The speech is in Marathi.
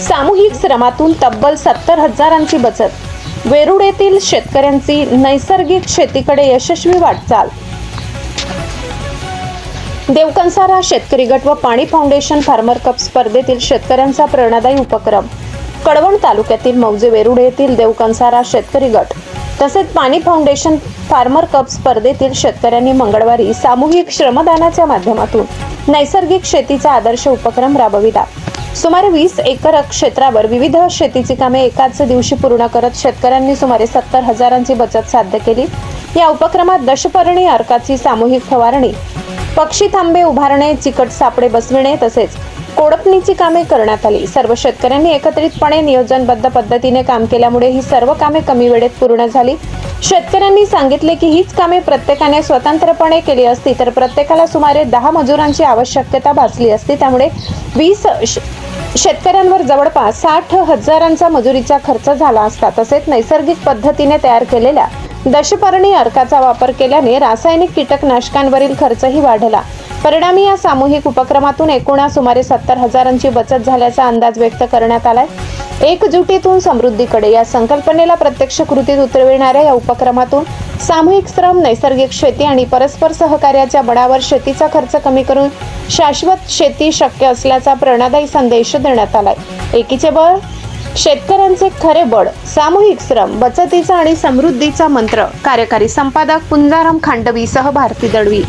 सामूहिक श्रमातून तब्बल 70,000ची बचत। वेरूळ येथील शेतकऱ्यांची नैसर्गिक शेतीकडे यशस्वी वाटचाल। देवकंसारा शेतकरी गट व पाणी फाउंडेशन फार्मर कप स्पर्धेतील शेतकऱ्यांचा प्रेरणादायी उपक्रम। कळवण तालुक्यातील मौजे वेरूळ येथील देवकंसारा शेतकरी गट तसेच पाणी फाउंडेशन फार्मर कप स्पर्धेतील शेतकऱ्यांनी मंगळवारी सामूहिक श्रमदानाच्या माध्यमातून नैसर्गिक शेतीचा आदर्श उपक्रम राबविला। सुमारे 20 एकर क्षेत्रावर विविध शेतीची कामे एकाच दिवशी पूर्ण करत शेतकऱ्यांनी सुमारे 70,000ची बचत साध्य केली। या उपक्रमात दशपर्णी अर्काची सामूहिक फवारणी, पक्षी थांबे उभारणे, चिकट सापडे बसविणे तसेच कोळपणीची कामे करण्यात आली। सर्व शेतकऱ्यांनी एकत्रितपणे नियोजनबद्ध पद्धतीने काम केल्यामुळे ही सर्व कामे कमी वेळेत पूर्ण झाली। शेतकऱ्यांनी सांगितले की हीच कामे प्रत्येकाने स्वतंत्रपणे केली असती तर प्रत्येकाला सुमारे 10 मजुरांची आवश्यकता भासली असती। त्यामुळे 20 शेतकऱ्यांवर जवळपास 60,000चा मजुरीचा खर्च झाला असता। तसेच नैसर्गिक पद्धतीने तयार केलेल्या दशपर्णी अर्काचा वापर केल्याने रासायनिक कीटकनाशकांवरील खर्चही वाढला। परिणामी या सामूहिक उपक्रमातून एकूण सुमारे 70,000ची बचत झाल्याचा अंदाज व्यक्त करण्यात आलाय। एकजुटीतून समृद्धीकडे या संकल्पनेला प्रत्यक्ष कृतीत उतरविणाऱ्या या उपक्रमातून सामूहिक श्रम, नैसर्गिक शेती आणि परस्पर सहकार्याच्या बळावर शेतीचा खर्च कमी करून शाश्वत शेती शक्य असल्याचा प्रेरणादायी संदेश देण्यात आलाय। एकीचे बळ, शेतकऱ्यांचे खरे बळ, सामूहिक श्रम, बचतीचा आणि समृद्धीचा मंत्र। कार्यकारी संपादक पुंजाराम खांडवी सह भारती दळवी।